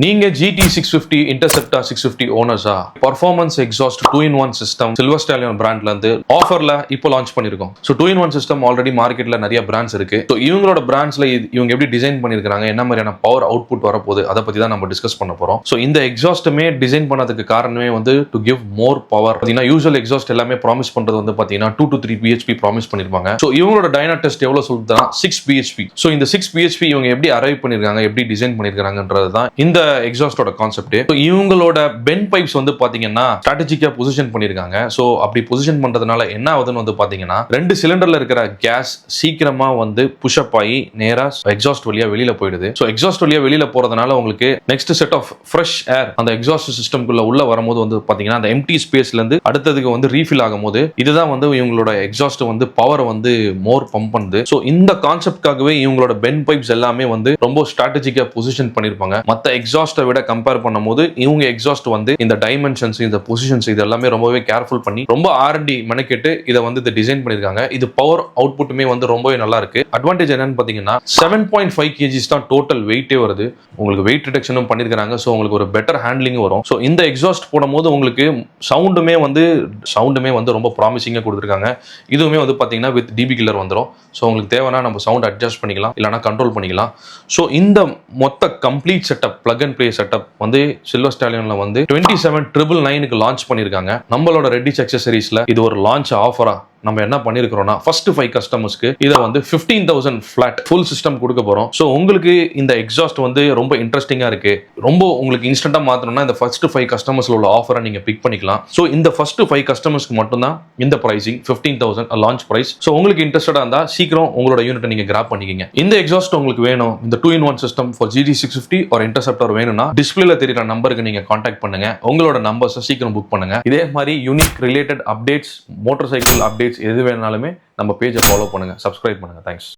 நீங்க GT 650 Interceptor 650 ஓனர்ஸா performance exhaust 2-in-1 system silver stallion பிராண்ட்ல இருந்து ஆஃபர்ல இப்போ லான்ச் பண்ணிருக்கோம். ஸோ 2-in-1 சிஸ்டம் ஆல்ரெடி மார்க்கெட்ல நிறைய பிராண்ட்ஸ் இருக்கு. ஸோ இவங்களோட பிராண்ட்ஸ்ல இவங்க எப்படி டிசைன் பண்ணிருக்காங்க, என்ன மாதிரியான பவர் அவுட்புட் வரப்போகுது, அதை பத்தி தான் நம்ம டிஸ்கஸ் பண்ண போறோம். ஸோ இந்த எக்ஸாஸ்ட்டுமே டிசைன் பண்ணதுக்கு காரணமே வந்து டு கிவ் மோர் பவர். பார்த்தீங்கன்னா யூசுவல் எக்ஸாஸ்ட் எல்லாமே ப்ராமிஸ் பண்றது வந்து பாத்தீங்கன்னா 2 to 3 bhp ப்ராமிஸ் பண்ணிருப்பாங்க. ஸோ இவங்களோட டைனா டெஸ்ட் எவ்வளவு சொல்லுதுன்னா 6 bhp. ஸோ இந்த 6 bhp இவங்க எப்படி அரைவ் பண்ணிருக்காங்க, எப்படி டிசைன் பண்ணிருக்காங்கன்றது தான் இந்த எக்ஸாஸ்டோட கான்செப்ட். இவங்களோட பென் பைப்ஸ் வந்து பாத்தீங்கன்னா ஸ்ட்ராட்டஜிக்கா பொசிஷன் பண்ணிருக்காங்க. சோ அப்படி பொசிஷன் பண்றதுனால என்ன ஆகுதுன்னு வந்து பாத்தீங்கன்னா 2 சிலிண்டர்ல இருக்கிற கேஸ் சீக்கிரமா வந்து புஷ் அப் ஆகி நேரா எக்ஸாஸ்ட் வழியா வெளியில போயிடுது. சோ எக்ஸாஸ்ட் வழியா வெளியில போறதுனால உங்களுக்கு next set of fresh air அந்த எக்ஸாஸ்ட் சிஸ்டம்குள்ள உள்ள வரும்போது வந்து பாத்தீங்கன்னா அந்த எம்டி ஸ்பேஸ்ல இருந்து அடுத்ததுக்கு வந்து ரீஃபில் ஆகும்போது இதுதான் வந்து இவங்களோட எக்ஸாஸ்ட் வந்து பவர் வந்து மோர் பம்ப் பண்ணுது. சோ இந்த கான்செப்ட்காகவே இவங்களோட பென் பைப்ஸ் எல்லாமே வந்து ரொம்ப ஸ்ட்ராட்டஜிக்கா பொசிஷன் பண்ணிருப்பாங்க. மத்த எக்ஸாஸ்ட்டை விட கம்பேர் பண்ணும்போது இவங்க எக்ஸாஸ்ட் வந்து இந்த டைமென்ஷன்ஸ், இந்த பொசிஷன்ஸ் இது எல்லாமே ரொம்பவே கேர்ஃபுல் பண்ணி ரொம்ப R&D மெனக்கெட்டு இதை வந்து இதை டிசைன் பண்ணிருக்காங்க. இது பவர் அவுட்புட்டுமே வந்து ரொம்பவே நல்லா இருக்கு. அட்வான்டேஜ் என்னன்னு பாத்தீங்கன்னா 7.5 kgs தான் டோட்டல் வெயிட்டே வருது. உங்களுக்கு வெயிட் ரிடக்ஷனும் பண்ணிருக்காங்க. ஸோ உங்களுக்கு ஒரு பெட்டர் ஹேண்ட்லிங் வரும். ஸோ இந்த எக்ஸாஸ்ட் போடும்போது உங்களுக்கு சவுண்டுமே வந்து ரொம்ப ப்ராமிசிங்கா கொடுத்துருக்காங்க. இதுவுமே வந்து பாத்தீங்கன்னா வித் DB கில்லர் வந்துடும். ஸோ உங்களுக்கு தேவைன்னா நம்ம சவுண்ட் அட்ஜஸ்ட் பண்ணிக்கலாம், இல்லைனா கண்ட்ரோல் பண்ணிக்கலாம். ஸோ இந்த மொத்த complete setup plug and play setup வந்து சில்வர் ஸ்டாலியன்ல வந்து 27,999க்கு லான்ச் பண்ணிருக்காங்க. நம்மளோட ரெட்டிச் அக்சசரிஸ்ல இது ஒரு லான்ச் ஆஃபரா நம்ம என்ன பண்ணிருக்கிறோம்னா ஃபர்ஸ்ட் 5 கஸ்டமர்ஸ்க்கு இதை வந்து 15,000 ஃபிளாட் ஃபுல் சிஸ்டம் கொடுக்க போறோம். ஸோ உங்களுக்கு இந்த எக்ஸாஸ்ட் வந்து ரொம்ப இன்ட்ரெஸ்டிங்கா இருக்கு, ரொம்ப உங்களுக்கு இன்ஸ்டன்டா மாத்தணும்னா இந்த ஃபர்ஸ்ட் 5 கஸ்டமர்ஸ்ல உள்ள ஆஃபரை நீங்க பிக் பண்ணிக்கலாம். ஸோ இந்த ஃபர்ஸ்ட் 5 கஸ்டமர்ஸ்க்கு மட்டும் தான் இந்த பிரைசிங் 15,000 லான்ச் பிரைஸ். ஸோ உங்களுக்கு இன்ட்ரெஸ்டடா இருந்தா சீக்கிரம் உங்களோட யூனிட்டை நீங்க கிராப் பண்ணிக்கங்க. இந்த எக்ஸாஸ்ட் உங்களுக்கு வேணும், இந்த 2-in-1 சிஸ்டம் ஃபார் GT 650 ஒரு இன்டர்செப்டர் வேணும்னா டிஸ்பிளேல தெரியுற நம்பருக்கு நீங்க கான்டாக்ட் பண்ணுங்க. உங்களோட நம்பர்ஸை சீக்கிரம் புக் பண்ணுங்க. இதே மாதிரி unique related updates, motor cycle updates எது வேணாலுமே நம்ம பேஜை ஃபாலோ பண்ணுங்க, சப்ஸ்கிரைப் பண்ணுங்க. தேங்க்ஸ்.